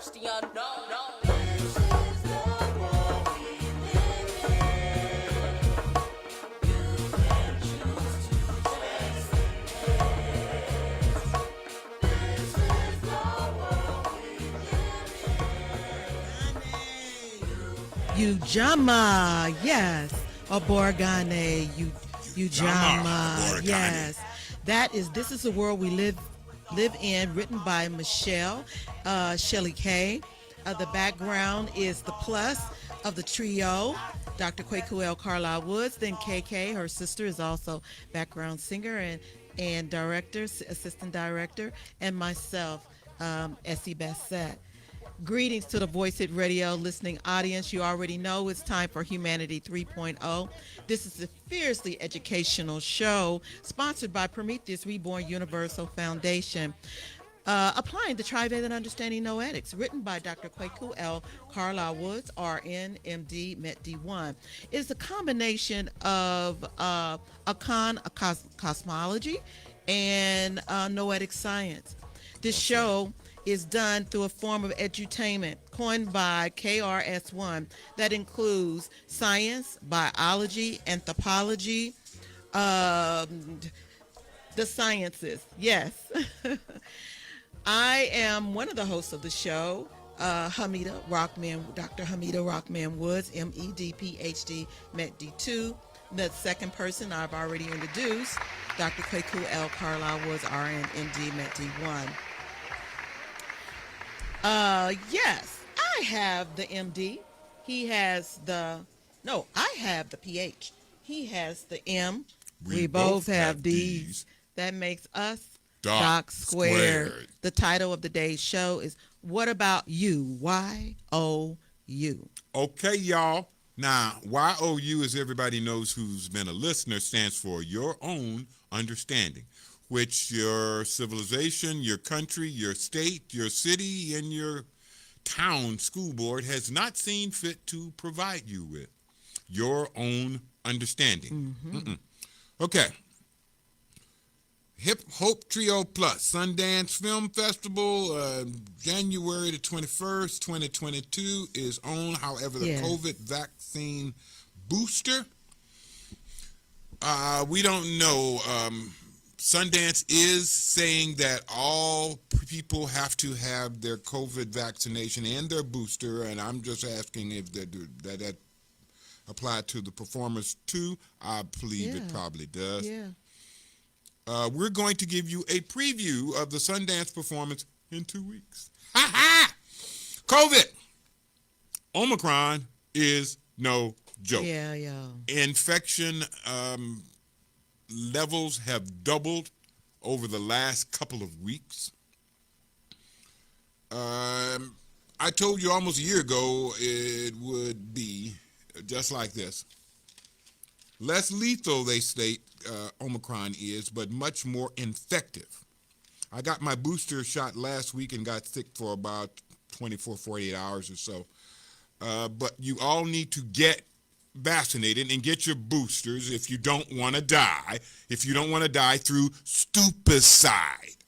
search the unknown. Ujama, yes, or Borgane, Ujama, yes. This is the world we live in, written by Michelle Shelley Kay. The background is the plus of the trio, Dr. Kwaku Carlisle Woods. Then KK, her sister, is also background singer and director, assistant director, and myself, Essie Bassett. Greetings to the Voice It Radio listening audience. You already know it's time for Humanity 3.0. This is a fiercely educational show sponsored by Prometheus Reborn Universal Foundation. Applying the Trivalent Understanding Noetics, written by Dr. Kwaku L. Carlisle Woods, RN, MD, MED-D1. It is a combination of cosmology, and noetic science. This show is done through a form of edutainment coined by KRS-One that includes science, biology, anthropology, the sciences. Yes. I am one of the hosts of the show, Hamida Rockman, Dr. Hamida Rockman Woods, MED, PhD, MED-D2. The second person I've already introduced, Dr. Kwaku L. Carlisle Woods, RN, MD, MED-D1. Yes, I have the MD. He has I have the PH. He has the M. We both have D's. That makes us Doc Squared. The title of the day's show is What About You? Y.O.U. Okay, y'all. Now, Y.O.U., as everybody knows who's been a listener, stands for Your Own Understanding, which your civilization, your country, your state, your city, and your town school board has not seen fit to provide you with. Your own understanding. Mm-hmm. Okay. Hip Hope Trio Plus Sundance Film Festival, January the 21st, 2022 is on. However, the COVID vaccine booster, we don't know. Sundance is saying that all people have to have their COVID vaccination and their booster, and I'm just asking if that apply to the performers too. I believe it probably does. Yeah. We're going to give you a preview of the Sundance performance in 2 weeks. Ha ha! COVID! Omicron is no joke. Yeah. Infection levels have doubled over the last couple of weeks. I told you almost a year ago it would be just like this. Less lethal, they state, Omicron is, but much more infective. I got my booster shot last week and got sick for about 24, 48 hours or so. But you all need to get vaccinated and get your boosters if you don't want to die. If you don't want to die through stupicide.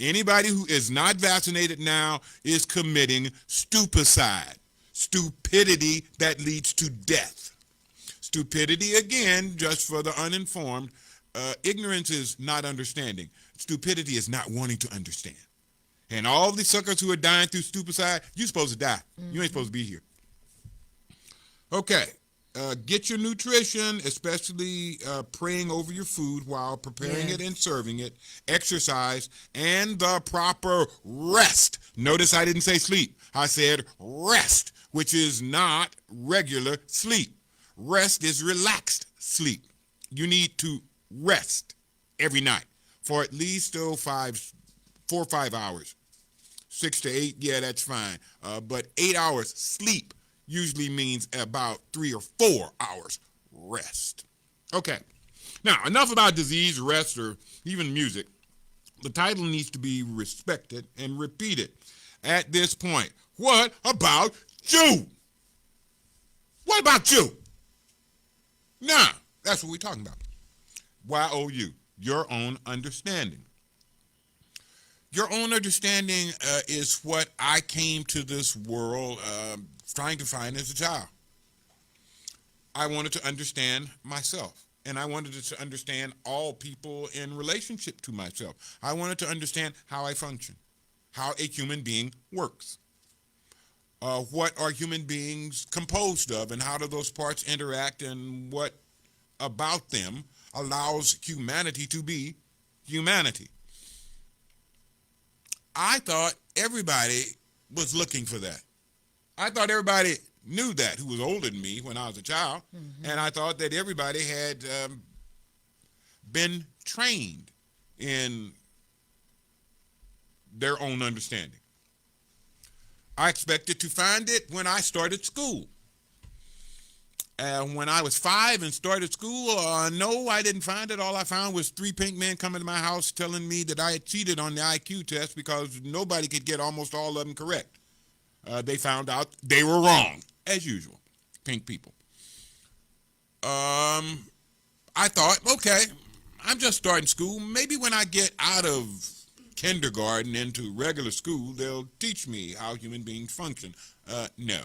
Anybody who is not vaccinated now is committing stupicide. Stupidity that leads to death. Stupidity, again, just for the uninformed, ignorance is not understanding. Stupidity is not wanting to understand. And all the suckers who are dying through stupicide, you're supposed to die. Mm-hmm. You ain't supposed to be here. Okay. Get your nutrition, especially praying over your food while preparing it and serving it, exercise, and the proper rest. Notice I didn't say sleep. I said rest, which is not regular sleep. Rest is relaxed sleep. You need to rest every night for at least 4 or 5 hours. 6 to 8, yeah, that's fine. But 8 hours sleep usually means about 3 or 4 hours rest. Okay. Now, enough about disease, rest, or even music. The title needs to be respected and repeated at this point. What about you? What about you? Nah, that's what we're talking about. Y.O.U., your own understanding. Your own understanding is what I came to this world trying to find as a child. I wanted to understand myself, and I wanted to understand all people in relationship to myself. I wanted to understand how I function, how a human being works. What are human beings composed of, and how do those parts interact, and what about them allows humanity to be humanity. I thought everybody was looking for that. I thought everybody knew that who was older than me when I was a child, and I thought that everybody had been trained in their own understanding. I expected to find it when I started school. When I was 5 and started school, no, I didn't find it. All I found was 3 pink men coming to my house telling me that I had cheated on the IQ test because nobody could get almost all of them correct. They found out they were wrong, as usual, pink people. I thought, okay, I'm just starting school. Maybe when I get out of kindergarten into regular school, they'll teach me how human beings function. No.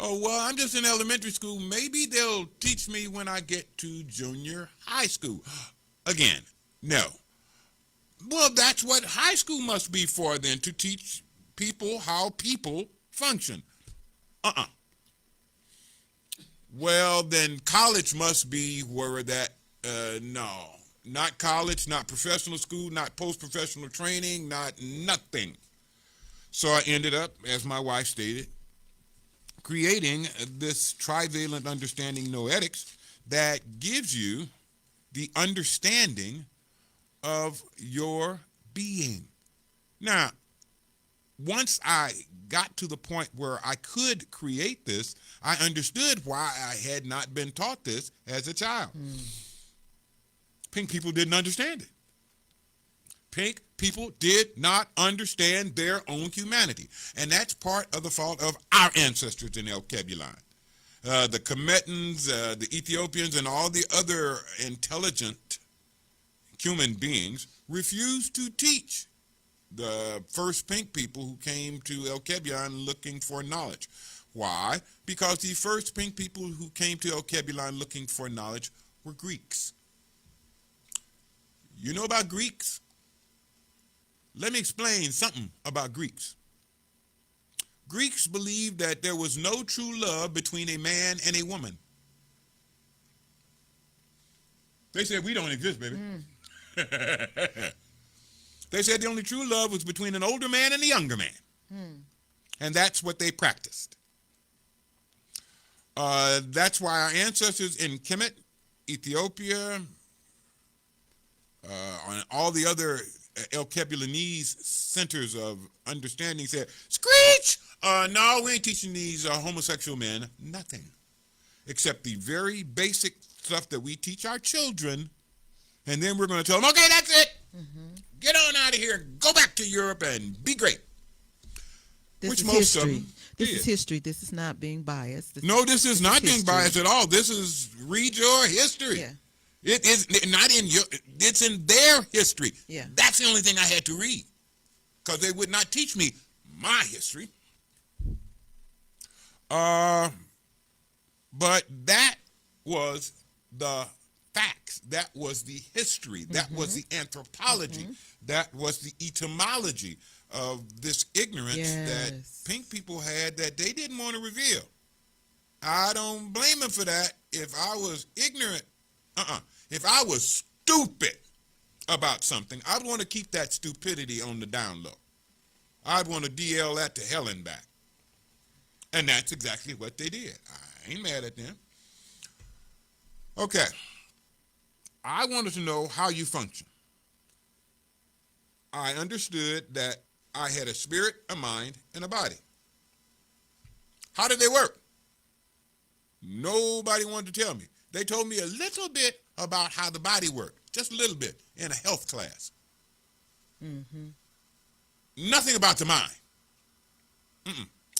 Oh, well, I'm just in elementary school. Maybe they'll teach me when I get to junior high school. Again, no. Well, that's what high school must be for then, to teach people how people function. Well, then college must be where that, no. Not college, not professional school, not post-professional training, not nothing. So I ended up, as my wife stated, creating this trivalent understanding noetics that gives you the understanding of your being. Now, once I got to the point where I could create this, I understood why I had not been taught this as a child. Pink people didn't understand it. Pink people did not understand their own humanity. And that's part of the fault of our ancestors in Alkebulan. The Kemetans, the Ethiopians, and all the other intelligent human beings refused to teach the first pink people who came to Alkebulan looking for knowledge. Why? Because the first pink people who came to Alkebulan looking for knowledge were Greeks. You know about Greeks? Let me explain something about Greeks. Greeks believed that there was no true love between a man and a woman. They said, we don't exist, baby. They said the only true love was between an older man and a younger man. And that's what they practiced. That's why our ancestors in Kemet, Ethiopia, and all the other Alkebulanese centers of understanding said, screech! No, we ain't teaching these homosexual men nothing. Except the very basic stuff that we teach our children. And then we're going to tell them, okay, that's it. Get on out of here. Go back to Europe and be great. This is history. This is history. This is not being biased. This is not being biased at all. This is read your history. Yeah. It is not in your, it's in their history. Yeah. That's the only thing I had to read, because they would not teach me my history. But that was the facts. That was the history. That was the anthropology. That was the etymology of this ignorance that pink people had that they didn't want to reveal. I don't blame them for that. If I was ignorant, if I was stupid about something, I'd want to keep that stupidity on the down low. I'd want to DL that to hell and back. And that's exactly what they did. I ain't mad at them. Okay. I wanted to know how you function. I understood that I had a spirit, a mind, and a body. How did they work? Nobody wanted to tell me. They told me a little bit about how the body worked, just a little bit, in a health class. Nothing about the mind.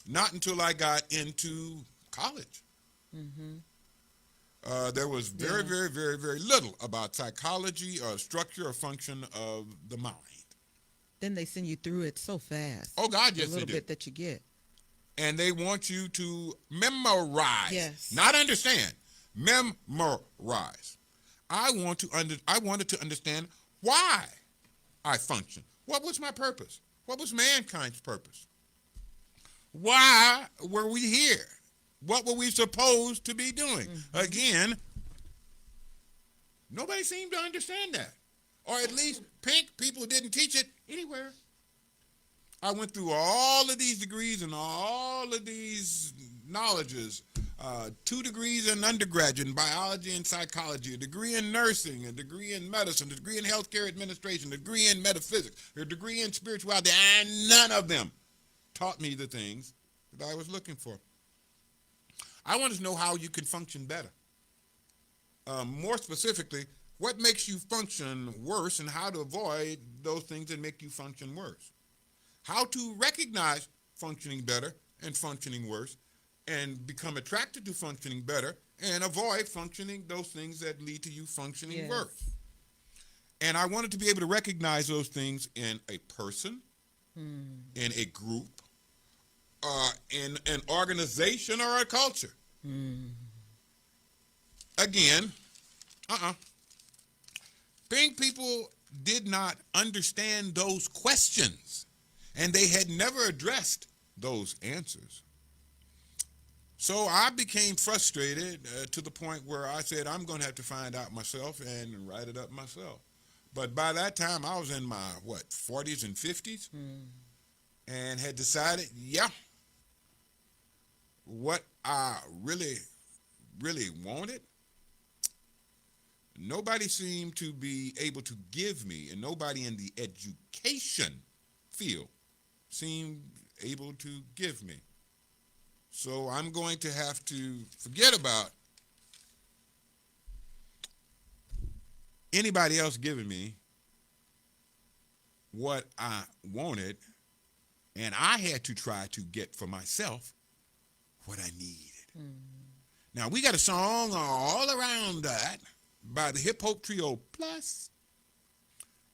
Not until I got into college. There was very, very, very, very little about psychology or structure or function of the mind. Then they send you through it so fast. Oh, God, The yes, they little do. bit that you get. And they want you to memorize. Yes. Not understand. Memorize. I wanted to understand why I function. What was my purpose? What was mankind's purpose? Why were we here? What were we supposed to be doing? Mm-hmm. Again, nobody seemed to understand that. Or at least pink people didn't teach it anywhere. I went through all of these degrees and all of these knowledges. 2 degrees in undergraduate in biology and psychology, a degree in nursing, a degree in medicine, a degree in healthcare administration, a degree in metaphysics, a degree in spirituality, and none of them taught me the things that I was looking for. I wanted to know how you can function better. More specifically, what makes you function worse and how to avoid those things that make you function worse. How to recognize functioning better and functioning worse and become attracted to functioning better and avoid functioning those things that lead to you functioning worse. And I wanted to be able to recognize those things in a person, in a group, in an organization or a culture. Again, pink people did not understand those questions, and they had never addressed those answers. So I became frustrated to the point where I said, I'm going to have to find out myself and write it up myself. But by that time, I was in my, 40s and 50s, and had decided, what I really, really wanted, nobody seemed to be able to give me, and nobody in the education field seemed able to give me. So I'm going to have to forget about anybody else giving me what I wanted, and I had to try to get for myself what I needed. Now, we got a song all around that by the Hip Hop Trio Plus,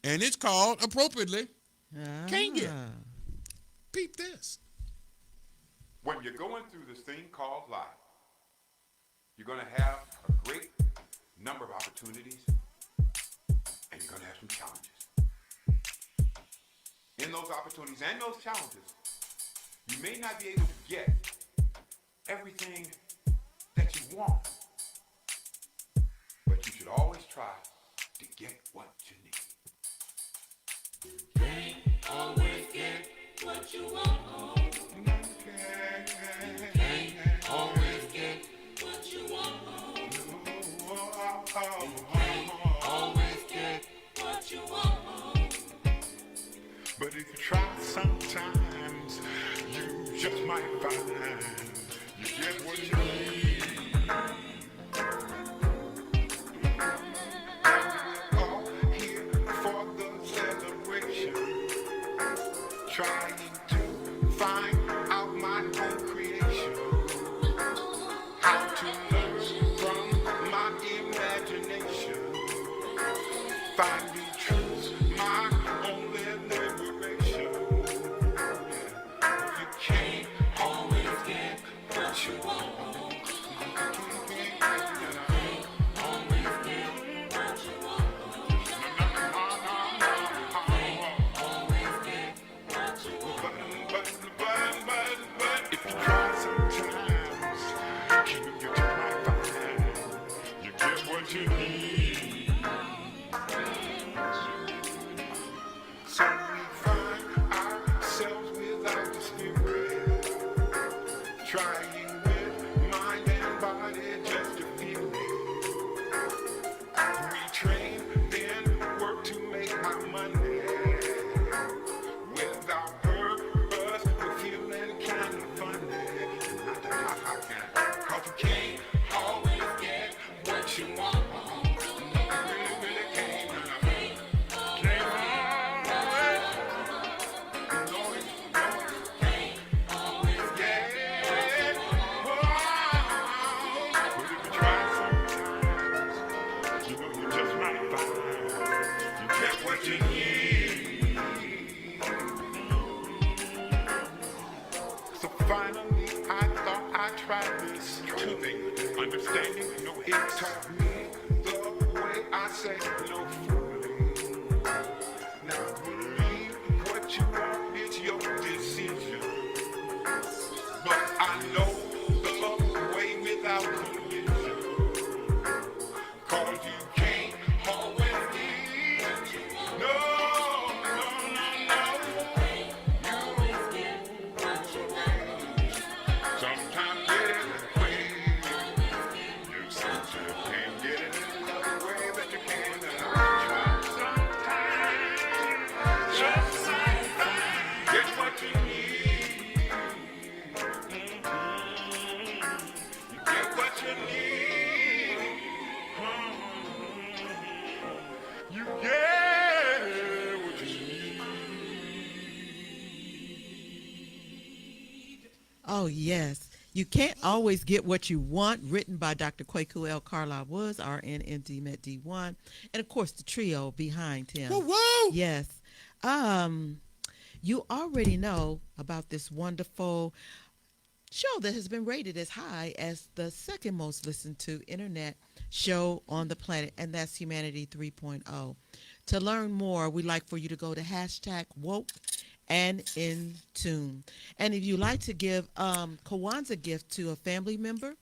and it's called, appropriately, Can't Get. Peep this. When you're going through this thing called life, you're going to have a great number of opportunities, and you're going to have some challenges. In those opportunities and those challenges, you may not be able to get everything that you want, but you should always try to get what you need. You can't always get what you want. Always get what you want. Always get what you want. But if you try sometimes, you just might find you get what you need. All here for the celebration, trying to find out my own creation. How to learn from my imagination. Finding truth, my only liberation. You can't always get what you want. Finally, I thought I tried this too. Understanding, no, it taught me the way I say no fooling. Now believe what you want, it's your decision. But I know the way without collision. Cause you can't always give. No, no, no, no. Sometimes there's a way. You sometimes can't get it in the way that you can. And I try sometimes. Just sometimes. Get what you need. You get what you need. You get what you need. Oh, yes. You can't always get what you want. Written by Dr. Kwaku L. Carlisle Woods, RN, MD, Met D1. And, of course, the trio behind him. Whoa, whoa. Yes. You already know about this wonderful show that has been rated as high as the second most listened to internet show on the planet, and that's Humanity 3.0. To learn more, we'd like for you to go to hashtag woke and in tune. And if you'd like to give Kwanzaa gift to a family member,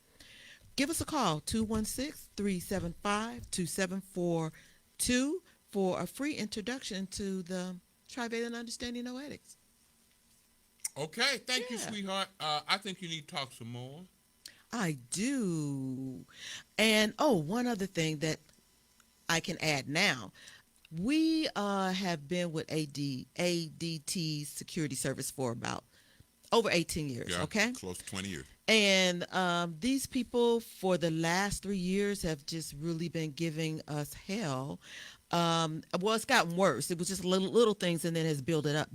give us a call, 216-375-2742 for a free introduction to the Trivalent Understanding Noetics. Okay, thank you, Yeah. sweetheart. I think you need to talk some more. I do. And, one other thing that I can add now. We have been with ADT's security service for about over 18 years, Yeah, okay? close to 20 years. And these people for the last 3 years have just really been giving us hell. Well, it's gotten worse. It was just little things, and then has built up.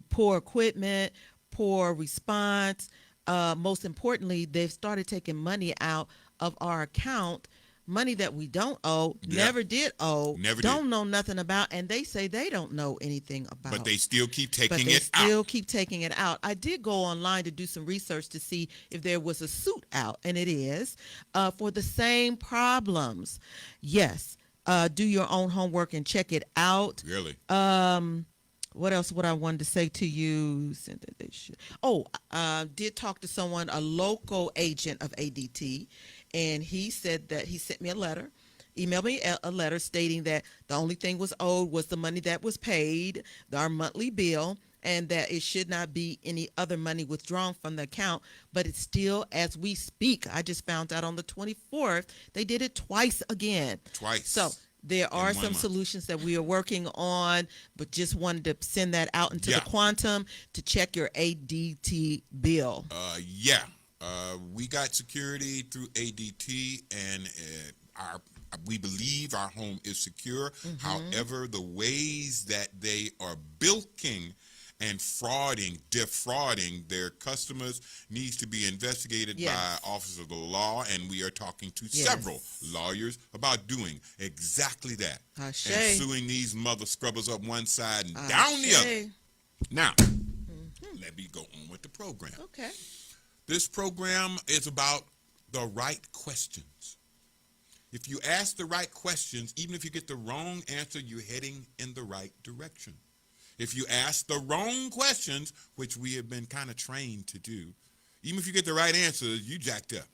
Poor equipment, poor response. Most importantly, they've started taking money out of our account, money that we don't owe, Yeah. never did owe, Never don't did. know nothing about, and they say they don't know anything about. But they still keep But taking they it still out. keep taking it out. I did go online to do some research to see if there was a suit out, and it is for the same problems. Yes, do your own homework and check it out. Really? What else would I wanted to say to you? Said that they should. Did talk to someone, a local agent of ADT, and he said that he sent me a letter, emailed me a letter stating that the only thing was owed was the money that was paid, our monthly bill, and that it should not be any other money withdrawn from the account. But it's still, as we speak, I just found out on the 24th, they did it twice again. Twice. So there are in 1 some month. solutions that we are working on, but just wanted to send that out into Yeah. the quantum to check your ADT bill. Yeah. We got security through ADT, and we believe our home is secure. However, the ways that they are bilking and defrauding their customers needs to be investigated Yes. by officers of the law, and we are talking to Yes. several lawyers about doing exactly that. Ashe. And suing these mother scrubbers up one side and down the other. Ashe. Now, let me go on with the program. Okay. This program is about the right questions. If you ask the right questions, even if you get the wrong answer, you're heading in the right direction. If you ask the wrong questions, which we have been kind of trained to do, even if you get the right answers, you jacked up.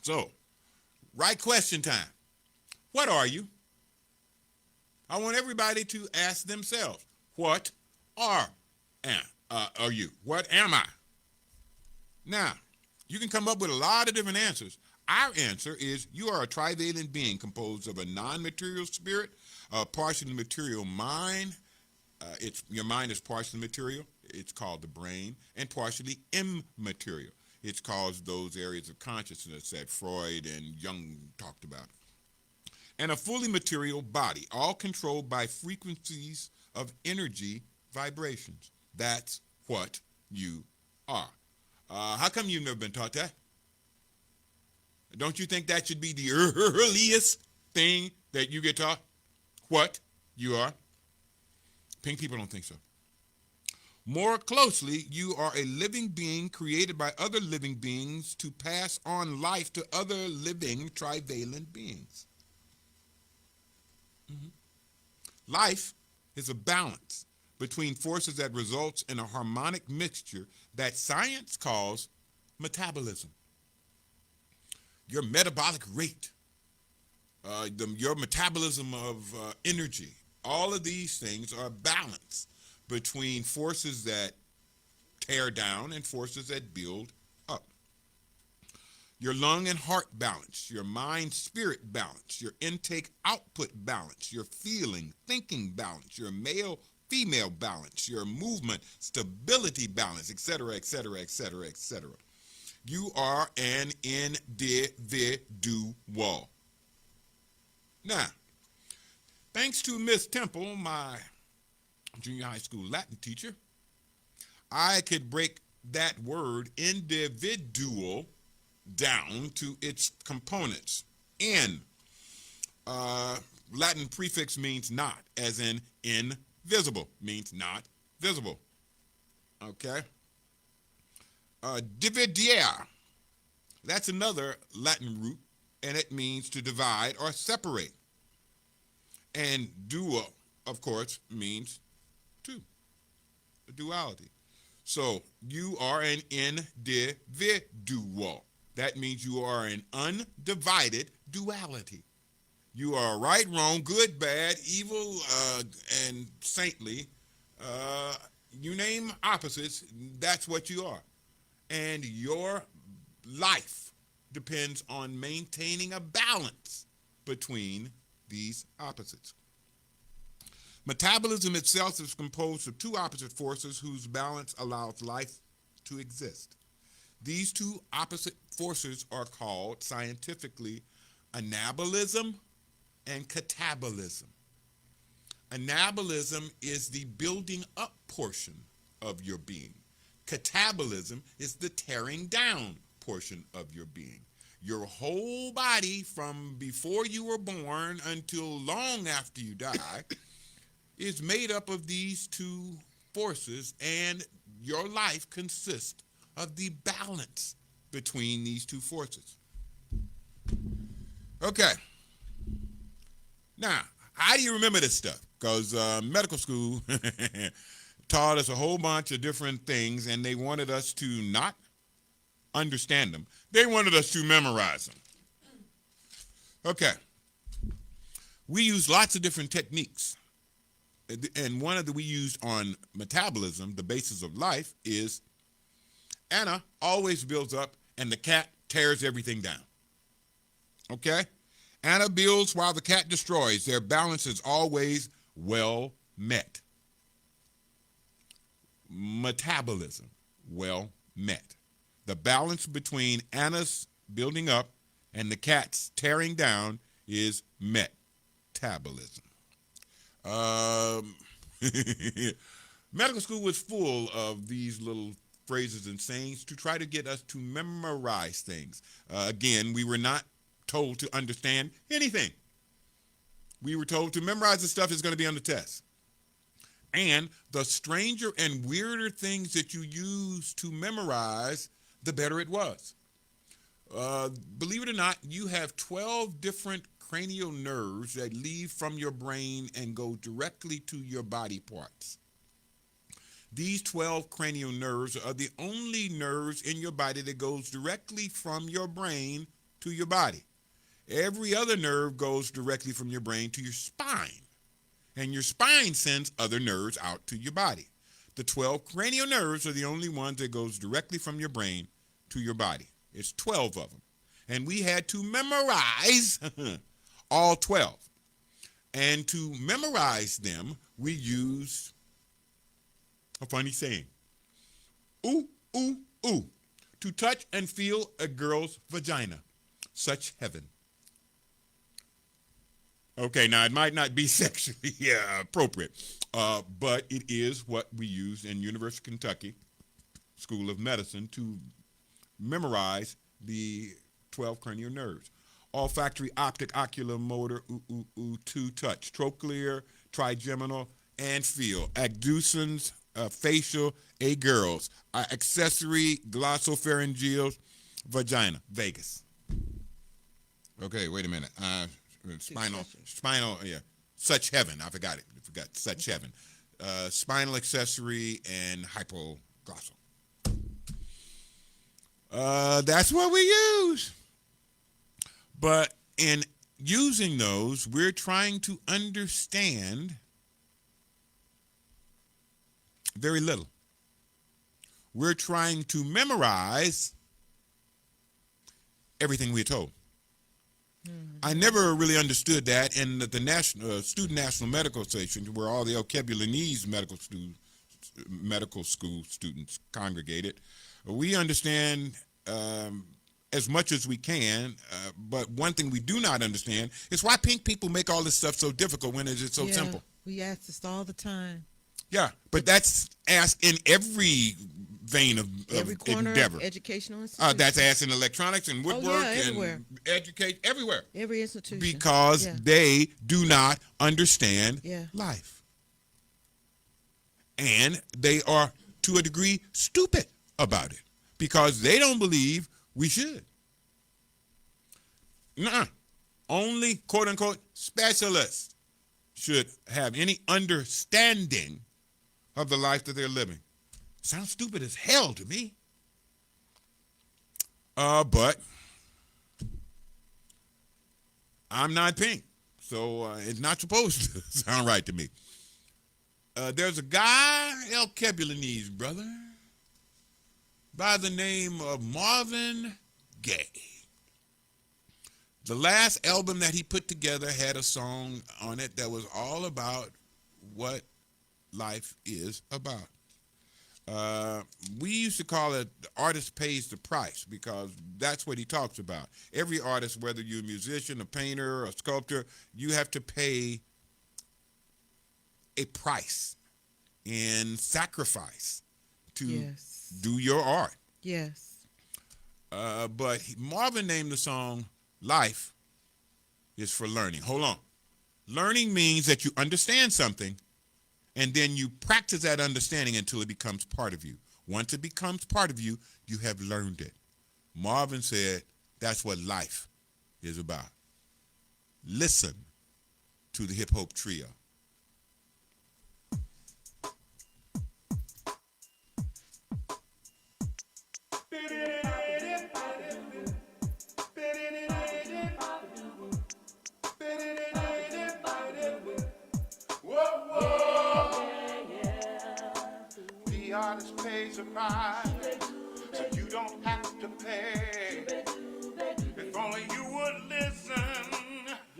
So, right question time. What are you? I want everybody to ask themselves, what are you? What am I? Now, you can come up with a lot of different answers. Our answer is you are a trivalent being composed of a non-material spirit, a partially material mind. Your mind is partially material. It's called the brain, and partially immaterial. It's called those areas of consciousness that Freud and Jung talked about. And a fully material body, all controlled by frequencies of energy vibrations. That's what you are. How come you've never been taught that? Don't you think that should be the earliest thing that you get taught? What you are? Pink people don't think so. More closely, you are a living being created by other living beings to pass on life to other living trivalent beings. Life is a balance between forces that results in a harmonic mixture that science calls metabolism. Your metabolic rate, your metabolism of energy, all of these things are balanced between forces that tear down and forces that build up. Your lung and heart balance, your mind spirit balance, your intake output balance, your feeling thinking balance, your male female balance, your movement stability balance, etc., etc., etc., etc. You are an individual. Now, thanks to Miss Temple, my junior high school Latin teacher, I could break that word individual down to its components. In Latin prefix means not, as in invisible means not visible. Okay? Dividere, that's another Latin root, and it means to divide or separate. And duo, of course, means two, a duality. So you are an individual. That means you are an undivided duality. You are right, wrong, good, bad, evil, and saintly. You name opposites, that's what you are. And your life depends on maintaining a balance between these opposites. Metabolism itself is composed of two opposite forces whose balance allows life to exist. These two opposite forces are called scientifically anabolism and catabolism. Anabolism is the building up portion of your being. Catabolism is the tearing down portion of your being. Your whole body from before you were born until long after you die is made up of these two forces, and your life consists of the balance between these two forces. Okay. Now, how do you remember this stuff? Because medical school taught us a whole bunch of different things, and they wanted us to not understand them. They wanted us to memorize them. Okay. We use lots of different techniques. And one of the we used on metabolism, the basis of life, is Anna always builds up and the cat tears everything down. Okay? Anna builds while the cat destroys. Their balance is always well met. Metabolism, well met. The balance between Anna's building up and the cat's tearing down is metabolism. Medical school was full of these little phrases and sayings to try to get us to memorize things. Again, we were not told to understand anything. We were told to memorize the stuff that's going to be on the test. And the stranger and weirder things that you use to memorize, the better it was. Believe it or not, you have 12 different cranial nerves that leave from your brain and go directly to your body parts. These 12 cranial nerves are the only nerves in your body that goes directly from your brain to your body. Every other nerve goes directly from your brain to your spine, and your spine sends other nerves out to your body. The 12 cranial nerves are the only ones that goes directly from your brain to your body. It's 12 of them. And we had to memorize all 12. And to memorize them, we use a funny saying. Ooh, ooh, ooh. To touch and feel a girl's vagina. Such heaven. Okay, now it might not be sexually appropriate, but it is what we use in University of Kentucky School of Medicine to memorize the 12 cranial nerves. Olfactory, optic, ocular, motor, to touch, trochlear, trigeminal, and feel. Abducens, facial, A, girls, accessory, glossopharyngeal, vagina, Vegas. Okay, wait a minute. Spinal, yeah. Such heaven, I forgot it. Such heaven. Spinal accessory and hypoglossal. That's what we use. But in using those, we're trying to understand very little. We're trying to memorize everything we're told. I never really understood that in the National Student National Medical Association, where all the Alkebulanese medical school students congregated. We understand as much as we can, but one thing we do not understand is why pink people make all this stuff so difficult when it is so simple. We ask this all the time. Yeah, but that's asked in every vein of every corner endeavor. Of educational institution. That's asked in electronics and woodwork everywhere. And educate everywhere. Every institution. Because they do not understand life. And they are, to a degree, stupid about it because they don't believe we should. Only, quote unquote, specialists should have any understanding of the life that they're living. Sounds stupid as hell to me. But I'm not pink, so it's not supposed to sound right to me. There's a guy, Alkebulanese brother, by the name of Marvin Gaye. The last album that he put together had a song on it that was all about what life is about. We used to call it the artist pays the price because that's what he talks about. Every artist, whether you're a musician, a painter, a sculptor, you have to pay a price and sacrifice to do your art. Yes. But Marvin named the song Life is for Learning. Hold on. Learning means that you understand something and then you practice that understanding until it becomes part of you. Once it becomes part of you, you have learned it. Marvin said that's what life is about. Listen to the hip hop trio. The artist pays a price, so you don't have to pay. If only you would listen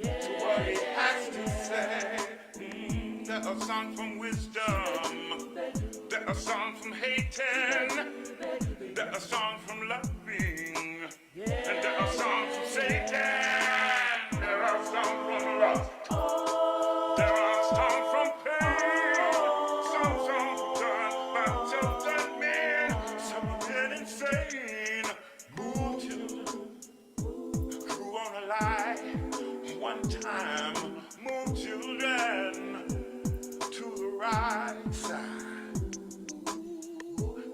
to what he has to say. There are songs from wisdom, there are songs from hating, there are songs from loving, and there are songs from Satan. There are songs from lust, there are songs from pain, some songs done by children men, some get insane. Move to crew on a lie one time. Move children to the right side.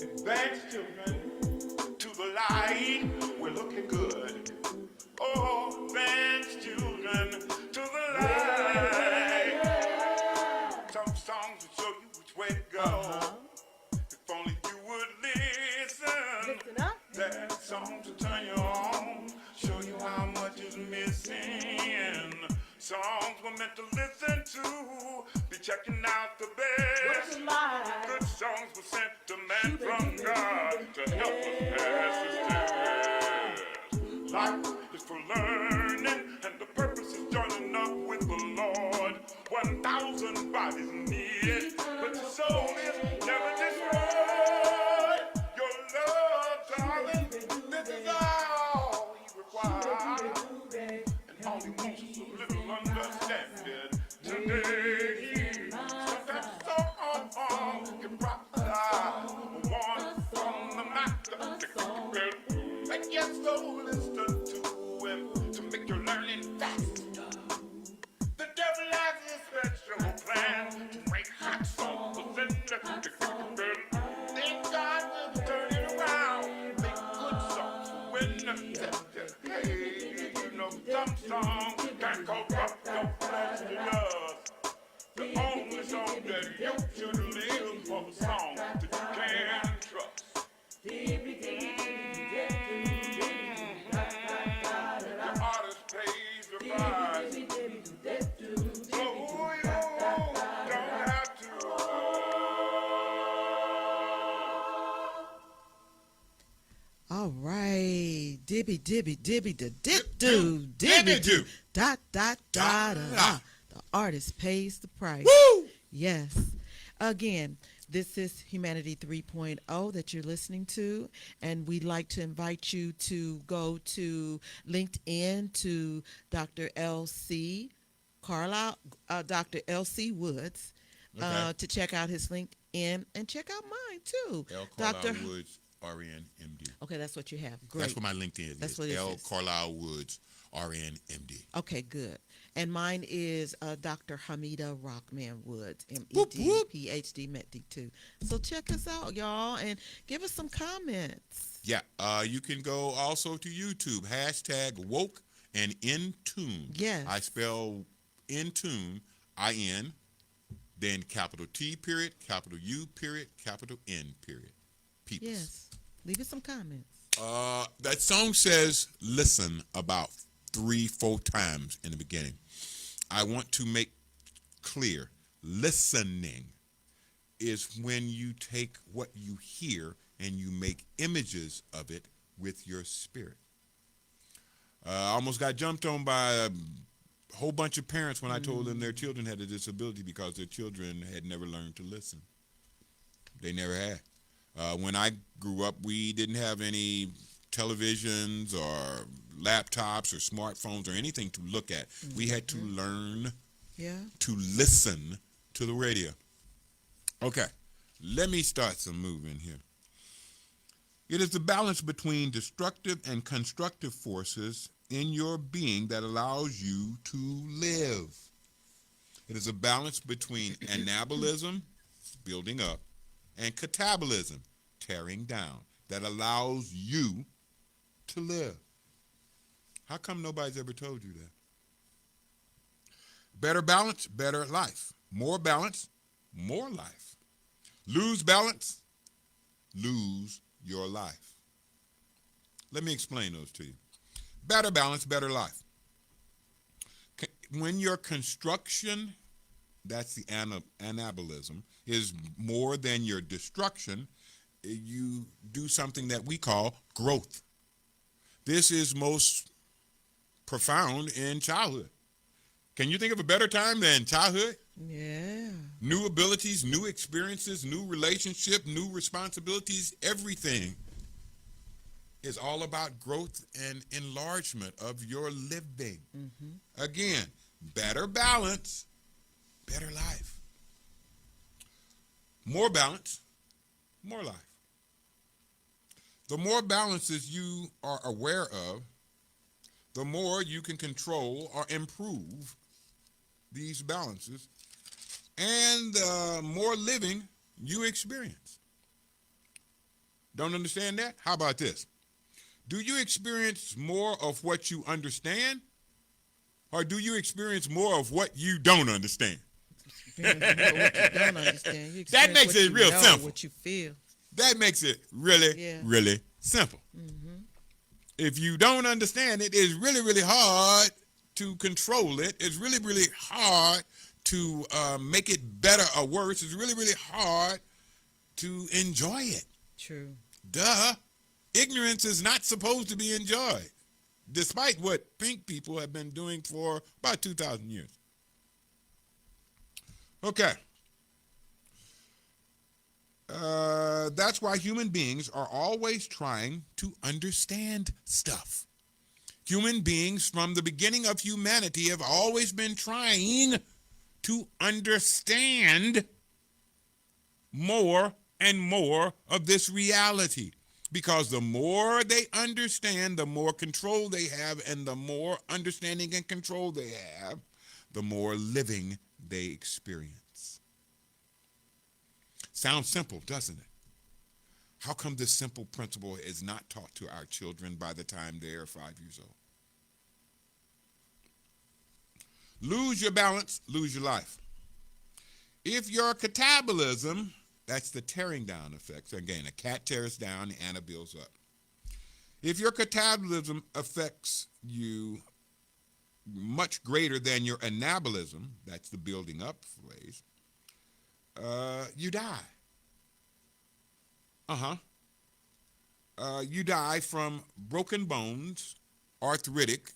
Advance children to the light. We're looking good. Oh, advance children to the light. Some songs will show you which way to go. If only you would listen. Listen up. That songs will turn you on, show you how much is missing. Songs we're meant to listen to, be checking out the best. Good songs were sent to man from God to help us pass this test. Life is for learning, and the purpose is joining up with the Lord. 1,000 bodies needed, but your soul is never destroyed. Your love, darling, this is all he requires. And all he wants is a little understanding. Today, sometimes so can prophesy one from the master. And yes, so listen to him to make your learning faster. The devil has a special plan to break hot songs to send song. Can't cope up no fleshly love. The only song that you should live for the song that you can trust. The artist pays the price. So who you don't have to. All right. Dibby, dibby, dibby, da dip do. Dibby do. Dot, dot, dot, dot. The artist pays the price. Woo! Yes. Again, this is Humanity 3.0 that you're listening to, and we'd like to invite you to go to LinkedIn to Dr. L.C. Carlisle, Dr. L.C. Woods, Okay. to check out his LinkedIn and check out mine too. L. Dr. Carlisle Woods, RN, MD. Okay, that's what you have. Great. That's what my LinkedIn is. That's what it L. is. Carlisle Woods, RN, MD. Okay, good. And mine is Dr. Hamida Rockman Woods, Whoop, MED, whoop. PhD, MED too. So check us out, y'all, and give us some comments. Yeah, you can go also to YouTube, hashtag woke and in tune. Yes. I spell in tune, I-N, then capital T period, capital U period, capital N period. Peeps. Yes. Leave us some comments. That song says listen about 3-4 times in the beginning. I want to make clear, listening is when you take what you hear and you make images of it with your spirit. I almost got jumped on by a whole bunch of parents when I told them their children had a disability because their children had never learned to listen. They never had. When I grew up, we didn't have any televisions or laptops or smartphones or anything to look at. We had to learn to listen to the radio. Okay, let me start some moving here. It is the balance between destructive and constructive forces in your being that allows you to live. It is a balance between anabolism, building up, and catabolism, tearing down, that allows you to live. How come nobody's ever told you that? Better balance, better life. More balance, more life. Lose balance, lose your life. Let me explain those to you. Better balance, better life. When your construction, that's the anabolism, is more than your destruction, you do something that we call growth. This is most profound in childhood. Can you think of a better time than childhood? Yeah. New abilities, new experiences, new relationship, new responsibilities, everything is all about growth and enlargement of your living. Again, better balance, better life. More balance, more life. The more balances you are aware of, the more you can control or improve these balances, and the more living you experience. Don't understand that? How about this? Do you experience more of what you understand, or do you experience more of what you don't understand? What you don't understand. You That makes it real simple. What you feel. That makes it really, really simple. If you don't understand it, it's really, really hard to control it. It's really, really hard to make it better or worse. It's really, really hard to enjoy it. True. Duh. Ignorance is not supposed to be enjoyed, despite what pink people have been doing for about 2,000 years. Okay. That's why human beings are always trying to understand stuff. Human beings from the beginning of humanity have always been trying to understand more and more of this reality. Because the more they understand, the more control they have, and the more understanding and control they have, the more living they experience. Sounds simple, doesn't it? How come this simple principle is not taught to our children by the time they are 5 years old? Lose your balance, lose your life. If your catabolism, that's the tearing down effect. So again, a cat tears down, the ana builds up. If your catabolism affects you much greater than your anabolism, that's the building up phase, you die. You die from broken bones, arthritic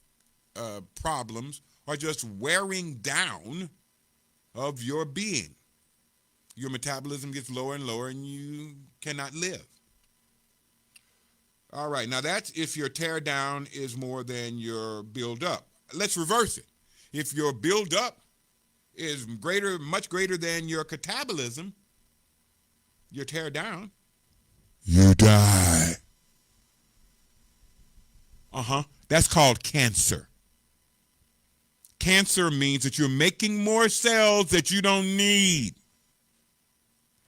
problems, or just wearing down of your being. Your metabolism gets lower and lower, and you cannot live. All right, now that's if your tear down is more than your build up. Let's reverse it. If your build up is much greater than your catabolism, your tear down, you die. That's called cancer. Cancer means that you're making more cells that you don't need.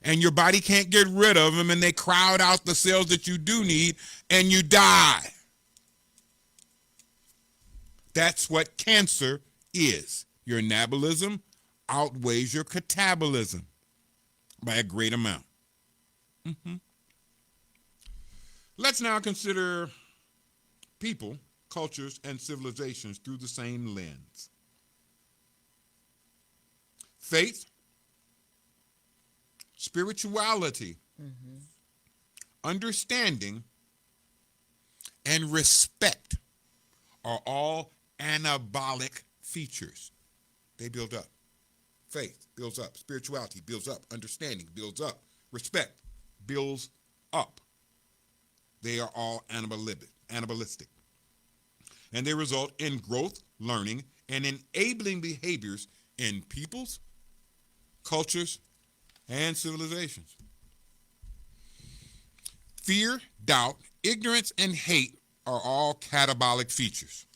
And your body can't get rid of them, and they crowd out the cells that you do need, and you die. That's what cancer is. Your anabolism outweighs your catabolism by a great amount. Let's now consider people, cultures, and civilizations through the same lens. Faith, spirituality, understanding, and respect are all anabolic features. They build up. Faith builds up. Spirituality builds up. Understanding builds up. Respect builds up. They are all anabolistic. And they result in growth, learning, and enabling behaviors in peoples, cultures, and civilizations. Fear, doubt, ignorance, and hate are all catabolic features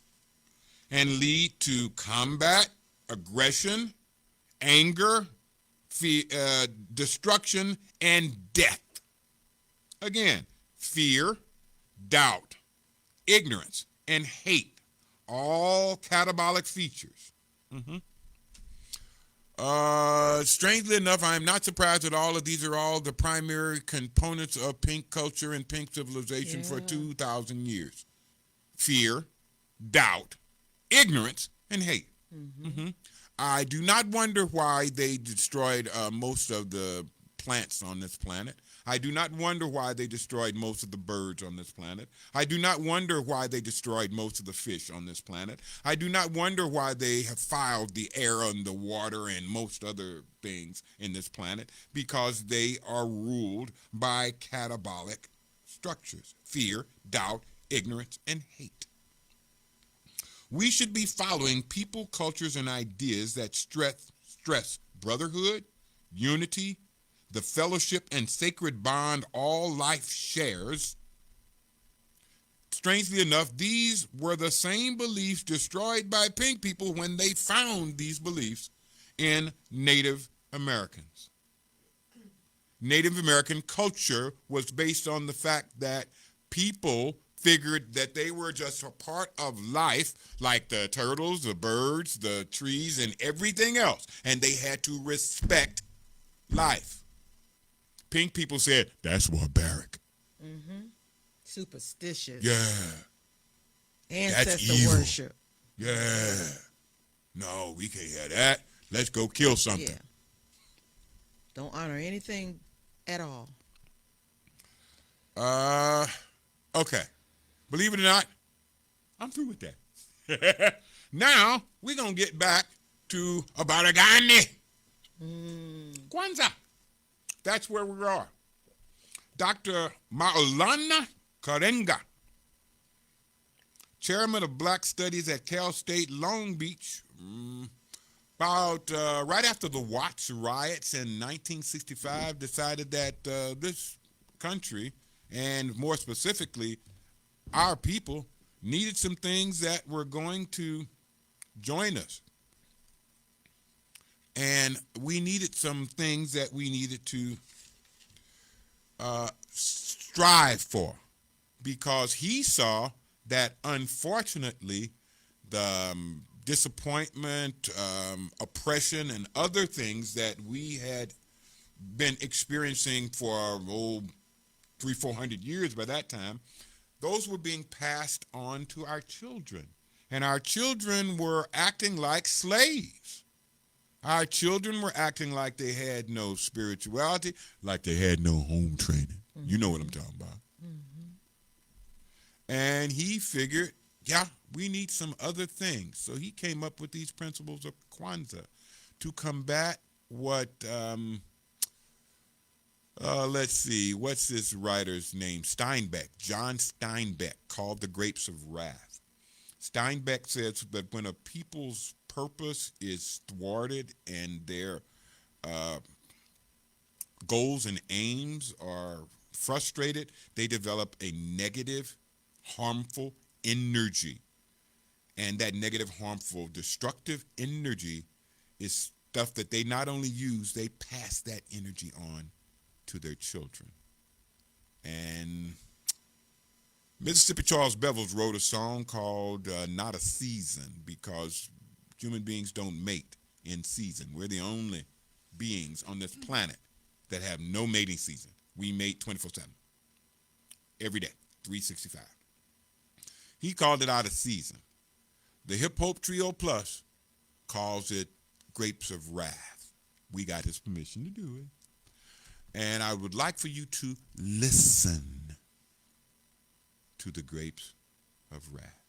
and lead to combat, aggression, anger, destruction, and death. Again, fear, doubt, ignorance, and hate, all catabolic features. Strangely enough, I am not surprised that all of these are all the primary components of pink culture and pink civilization for 2,000 years. Fear, doubt, ignorance, and hate. I do not wonder why they destroyed most of the plants on this planet. I do not wonder why they destroyed most of the birds on this planet. I do not wonder why they destroyed most of the fish on this planet. I do not wonder why they have filed the air and the water and most other things in this planet, because they are ruled by catabolic structures: fear, doubt, ignorance, and hate. We should be following people, cultures, and ideas that stress brotherhood, unity, the fellowship and sacred bond all life shares. Strangely enough, these were the same beliefs destroyed by pink people when they found these beliefs in Native Americans. Native American culture was based on the fact that people figured that they were just a part of life, like the turtles, the birds, the trees, and everything else, and they had to respect life. Pink people said, that's barbaric. Superstitious. Yeah. Ancestor worship. Yeah. No, we can't have that. Let's go kill something. Yeah. Don't honor anything at all. Okay. Believe it or not, I'm through with that. Now, we're going to get back to Abaragane. Kwanzaa. That's where we are. Dr. Maulana Karenga, chairman of Black Studies at Cal State Long Beach, about right after the Watts riots in 1965, decided that this country, and more specifically our people, needed some things that were going to join us. And we needed some things that we needed to strive for, because he saw that, unfortunately, the disappointment, oppression, and other things that we had been experiencing for 300-400 years by that time, those were being passed on to our children. And our children were acting like slaves. Our children were acting like they had no spirituality, like they had no home training. Mm-hmm. You know what I'm talking about. Mm-hmm. And he figured, yeah, we need some other things. So he came up with these principles of Kwanzaa to combat what, let's see, what's this writer's name? Steinbeck, John Steinbeck, called the grapes of wrath. Steinbeck says that when a people's purpose is thwarted and their goals and aims are frustrated, they develop a negative, harmful energy. And that negative, harmful, destructive energy is stuff that they not only use, they pass that energy on to their children. And Mississippi Charles Bevels wrote a song called Not a Season, because human beings don't mate in season. We're the only beings on this planet that have no mating season. We mate 24/7, every day, 365. He called it out of season. The Hip Hop Trio Plus calls it Grapes of Wrath. We got his permission to do it. And I would like for you to listen to the Grapes of Wrath.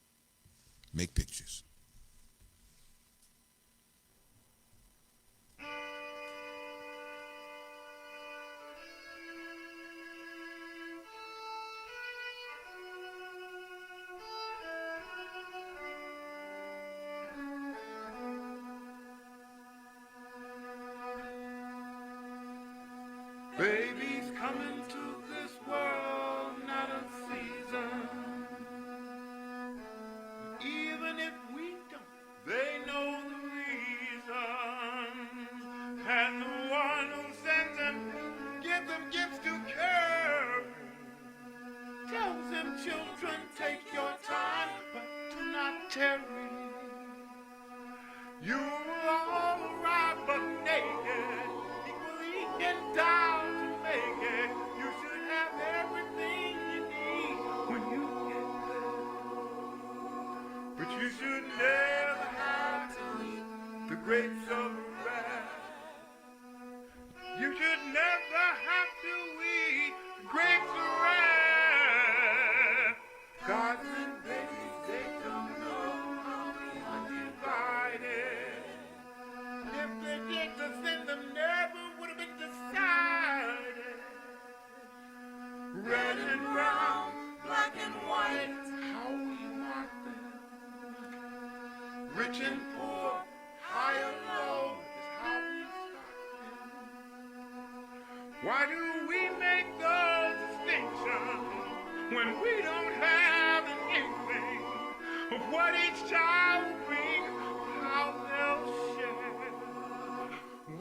Make pictures. Babies coming to this world, not a season. Even if we don't, they know the reason. And the one who sends them, gives them gifts to carry, tells them, children, take your time, but do not tarry. You will all arrive but naked, equally endowed to make it. You should have everything you need when you get there. But you should never have to eat the grapes of wrath. You should never have to eat the grapes of wrath. Gods and babies, they don't know how we are divided. If they did, the sin them never would have been decided. Red and brown, black and white, how we mark them. Rich and poor, high and low, is how we stock them. Why do we make those distinctions when we don't have an inkling of what each child will bring, how they'll share?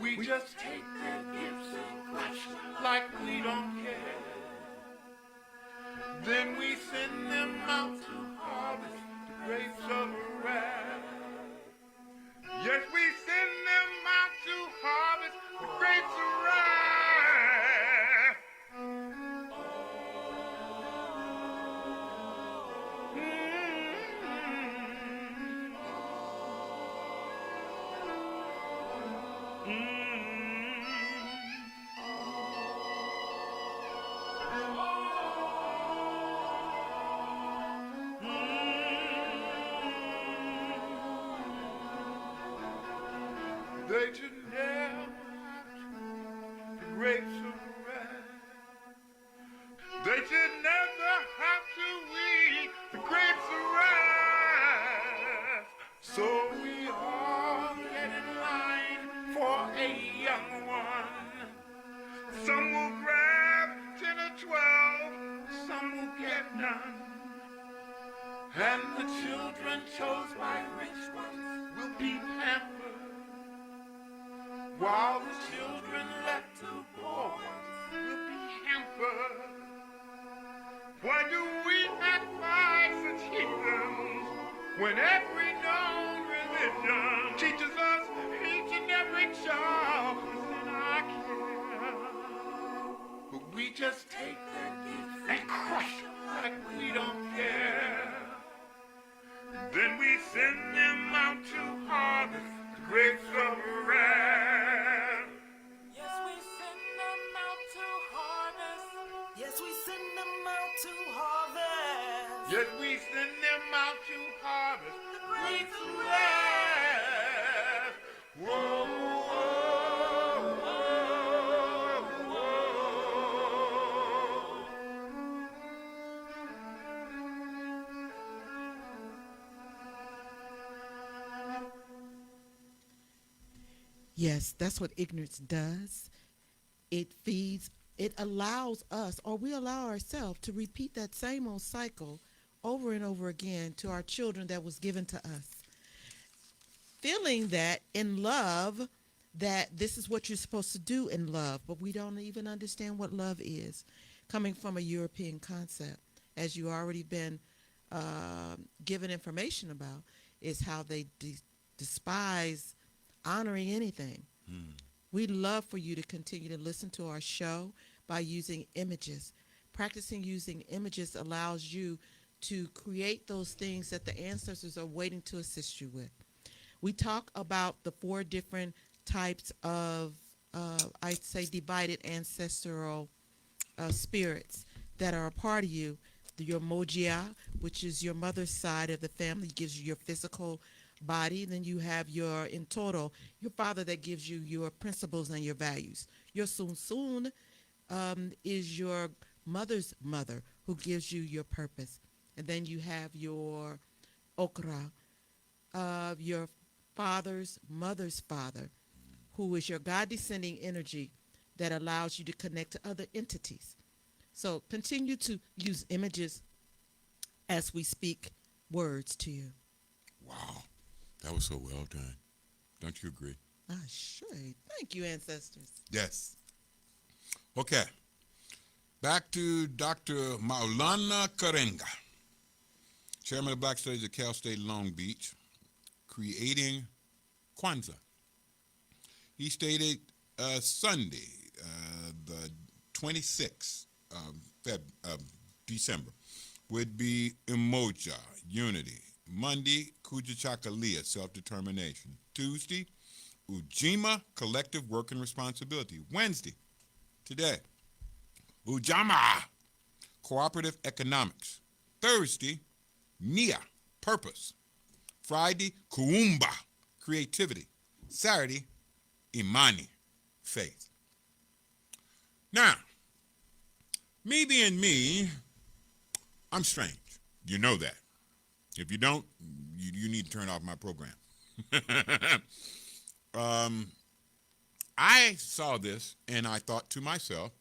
We just take their gifts and crush like we don't care. Then we send them out to harvest the grapes of wrath. Yes, we send them out to harvest the grapes of wrath. They should never have the grapes of wrath. They should never have to eat the grapes of wrath. So we all get in line for a young one. Some will grab 10 or 12, some will get none. And the children chose by rich ones will be pampered, while the children left to poor ones will be hampered. Why do we act by such heathens when every known religion we send them out to harvest great success. Whoa, whoa, whoa, whoa. Yes, that's what ignorance does. It feeds, it allows us, or we allow ourselves to repeat that same old cycle over and over again to our children that was given to us. Feeling that in love, that this is what you're supposed to do in love, but we don't even understand what love is, coming from a European concept, as you already been given information about, is how they despise honoring anything. We'd love for you to continue to listen to our show by using images. Practicing using images allows you to create those things that the ancestors are waiting to assist you with. We talk about the 4 different types of, I'd say, divided ancestral spirits that are a part of you. Your Mojia, which is your mother's side of the family, gives you your physical body. Then you have your Intoro, your father, that gives you your principles and your values. Your Sun is your mother's mother, who gives you your purpose. And then you have your Okra, your father's mother's father, who is your God-descending energy that allows you to connect to other entities. So continue to use images as we speak words to you. Wow, that was so well done. Don't you agree? Ah, sure. Thank you, ancestors. Yes. Okay. Back to Dr. Maulana Karenga, chairman of Black Studies at Cal State Long Beach, creating Kwanzaa. He stated Sunday, the 26th of December, would be Umoja, unity. Monday, Kujachakalia, self-determination. Tuesday, Ujima, collective work and responsibility. Wednesday, today, Ujama, cooperative economics. Thursday, Nia, purpose. Friday, Kuumba, creativity. Saturday, Imani, faith. Now, me being me, I'm strange. You know that. If you don't, you need to turn off my program. I saw this and I thought to myself,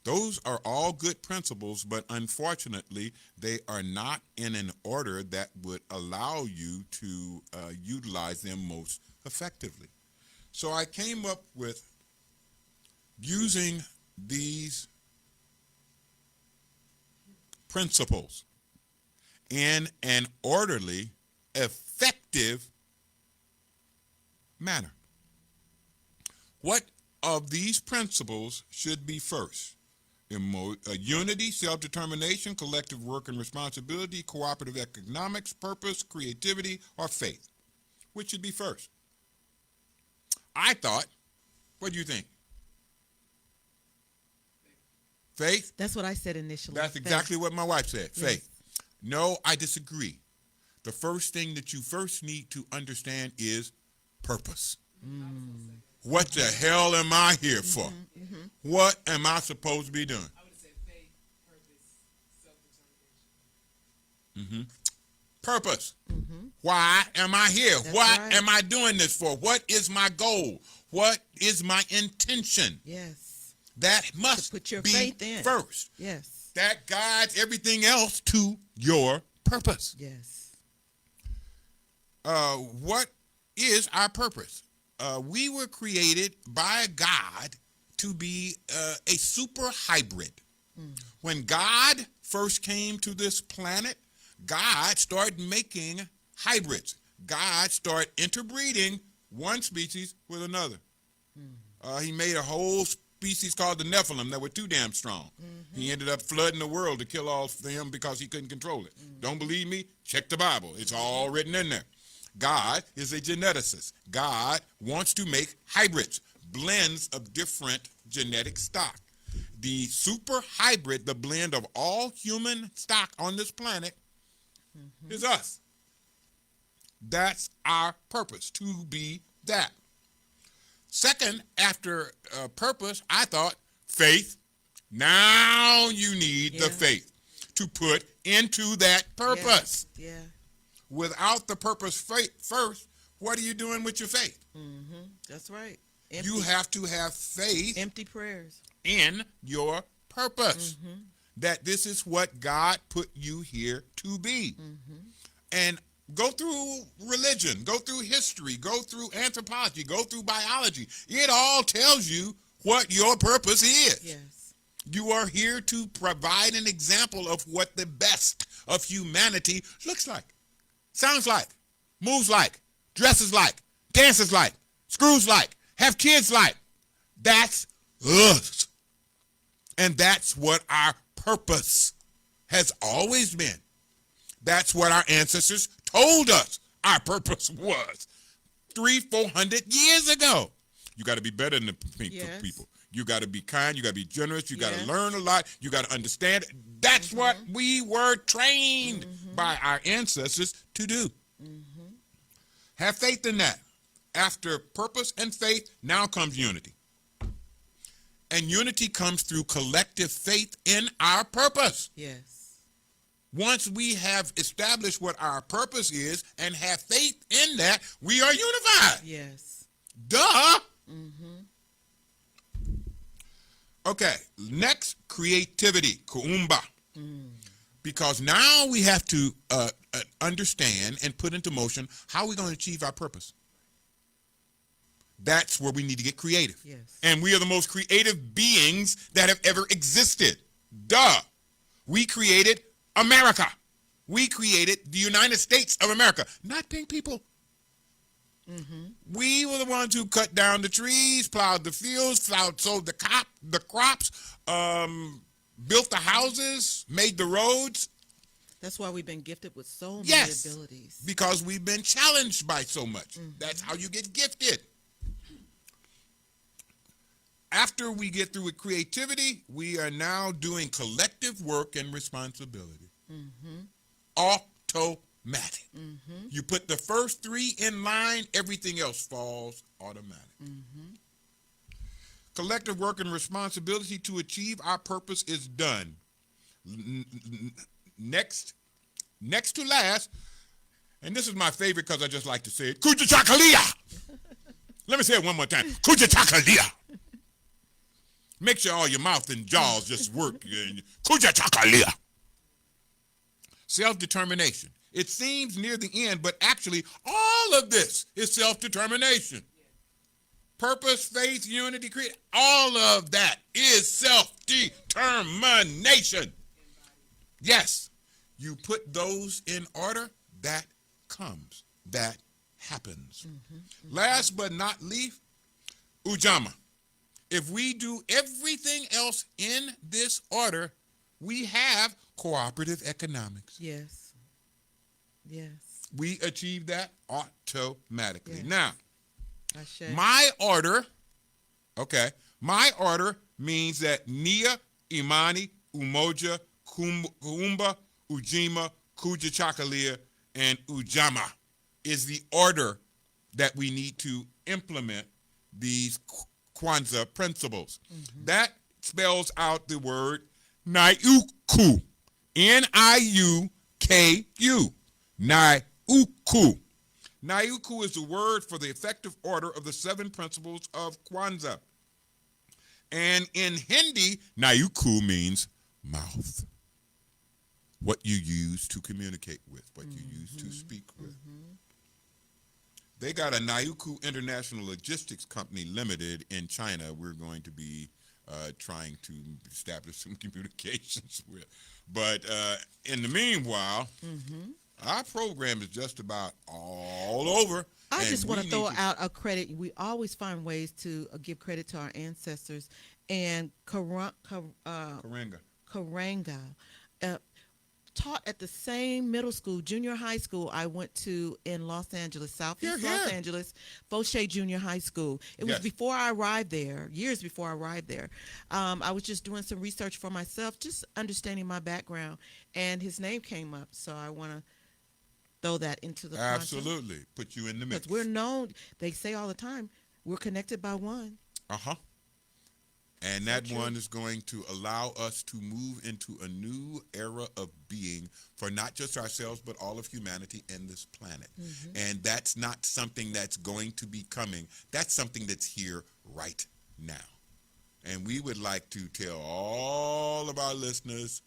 those are all good principles, but unfortunately, they are not in an order that would allow you to utilize them most effectively. So I came up with using these principles in an orderly, effective manner. What of these principles should be first? Unity, self-determination, collective work and responsibility, cooperative economics, purpose, creativity, or faith? Which should be first? I thought, what do you think? Faith? That's what I said initially. That's exactly what my wife said, Yes. faith. No, I disagree. The first thing that you first need to understand is purpose. What the hell am I here for? What am I supposed to be doing? I would say faith, purpose, self-determination. Purpose. Why am I here? That's What right. am I doing this for? What is my goal? What is my intention? Yes. That must put your be faith in. first. Yes. That guides everything else to your purpose. Yes. What is our purpose? We were created by God to be a super hybrid. When God first came to this planet, God started making hybrids. God started interbreeding one species with another. He made a whole species called the Nephilim that were too damn strong. He ended up flooding the world to kill all of them because he couldn't control it. Don't believe me? Check the Bible. It's all written in there. God is a geneticist. God wants to make hybrids, blends of different genetic stock. the super hybrid, the blend of all human stock on this planet, is us. That's our purpose, to be that. Second, after purpose, I thought faith. Now you need the faith to put into that purpose. Yeah. Without the purpose first, what are you doing with your faith? That's right. Empty, You have to have faith empty prayers. in your purpose. That this is what God put you here to be. And go through religion, go through history, go through anthropology, go through biology. It all tells you what your purpose is. Yes. You are here to provide an example of what the best of humanity looks like, sounds like, moves like, dresses like, dances like, screws like, have kids like. That's us. And that's what our purpose has always been. That's what our ancestors told us our purpose was 300-400 years ago. You got to be better than the people. You got to be kind. You got to be generous. You got to learn a lot. You got to understand. That's what we were trained by our ancestors to do. Have faith in that. After purpose and faith, now comes unity. And unity comes through collective faith in our purpose. Yes. Once we have established what our purpose is and have faith in that, we are unified. Yes. Duh. Okay, next, creativity, kuumba. Because now we have to understand and put into motion how we're going to achieve our purpose. That's where we need to get creative. Yes. And we are the most creative beings that have ever existed. Duh. We created America. We created the United States of America, not pink people. We were the ones who cut down the trees, plowed the fields, sowed the crops, built the houses, made the roads. That's why we've been gifted with so many abilities. Because we've been challenged by so much. That's how you get gifted. After we get through with creativity, we are now doing collective work and responsibility. Automatic. You put the first three in line, everything else falls automatic. Collective work and responsibility to achieve our purpose is done. Next to last, and this is my favorite because I just like to say it, Kujachakalia. Let me say it one more time. Kujachakalia. Make sure all your mouth and jaws just work. Kujachakalia. Self-determination. It seems near the end, but actually all of this is self-determination. Purpose, faith, unity, create, all of that is self-determination. Yes, you put those in order, that comes, that happens. Last but not least, Ujamaa. If we do everything else in this order, we have cooperative economics. Yes. Yes. We achieve that automatically. Now, my order means that Nia, Imani, Umoja, Kuumba, Ujima, Kujachakalia, and Ujamaa is the order that we need to implement these Kwanzaa principles. That spells out the word Niuku. Niuku. Niuku. Niuku is the word for the effective order of the 7 principles of Kwanzaa. And in Hindi, Niuku means mouth. What you use to communicate with, what you use to speak with. They got a Niuku International Logistics Company Limited in China we're going to be trying to establish some communications with. But in the meanwhile, our program is just about all over. I just want to throw out a credit. We always find ways to give credit to our ancestors. And Karanga, taught at the same middle school, junior high school I went to in Los Angeles, Southeast Los Angeles, Fauché Junior High School. It was Yes. before I arrived there, years before I arrived there. I was just doing some research for myself, just understanding my background, and his name came up, so I want to throw that into the project. Absolutely. Put you in the mix. Because we're known, they say all the time, we're connected by one. Uh-huh. And that one is going to allow us to move into a new era of being for not just ourselves, but all of humanity and this planet. And that's not something that's going to be coming. That's something that's here right now. And we would like to tell all of our listeners,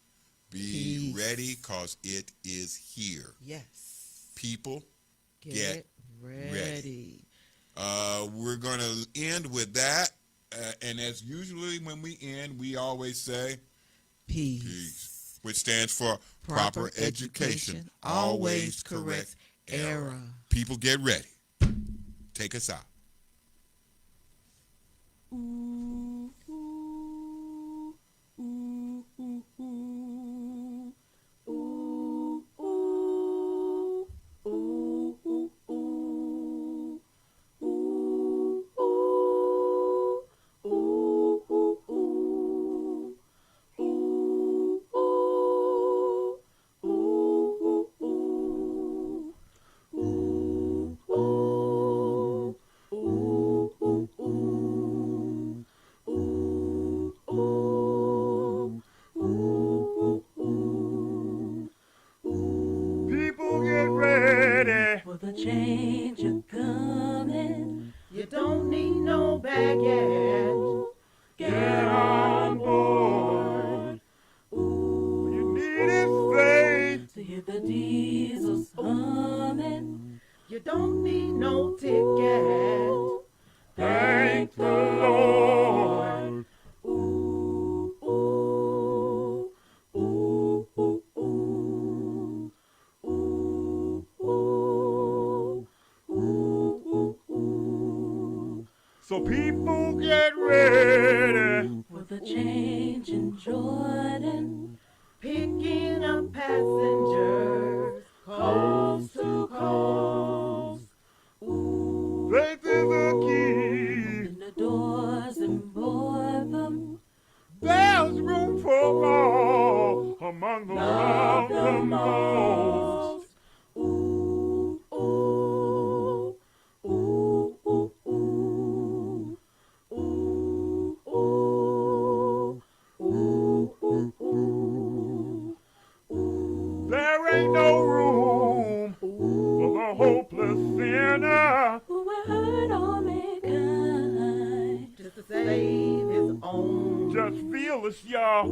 be ready, because it is here. Yes. People, Get ready. we're going to end with that. And as usually when we end, we always say Peace. which stands for proper education, always correct error. People, get ready. Take us out. People get ready. For the change you're coming, You don't need no baggage. Get on board. You need is faith. to hear the diesels humming. You don't need no ticket. Thank the Lord. So people get ready. For the change in Jordan, Picking up passengers, coast to coast. Faith is the key. in the doors and boardroom. There's room for all among the most. There ain't no room for the hopeless sinner. Who were hurt or made kind. Just to save his own. Just feel this, y'all.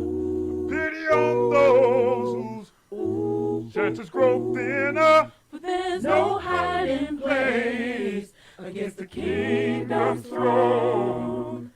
Pity on those whose chances grow thinner. For there's no hiding place against the Kingdom's kingdom's throne.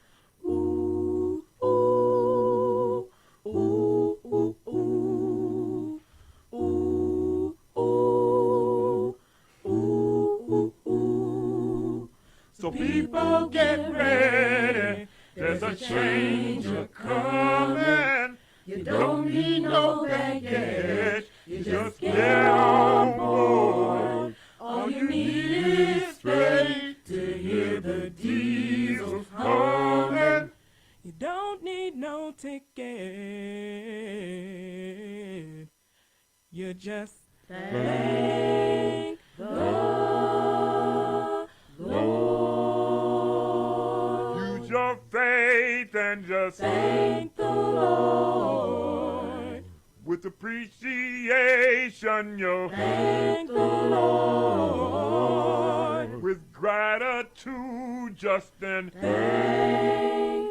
So people get ready. There's a change a-coming. You don't need no baggage. You just get on board. All you need is faith to hear the diesels humming. You don't need no ticket. You just thank the Lord. Use your faith and just Thank the Lord. with appreciation, yo. Thank the Lord. With gratitude, just then Thank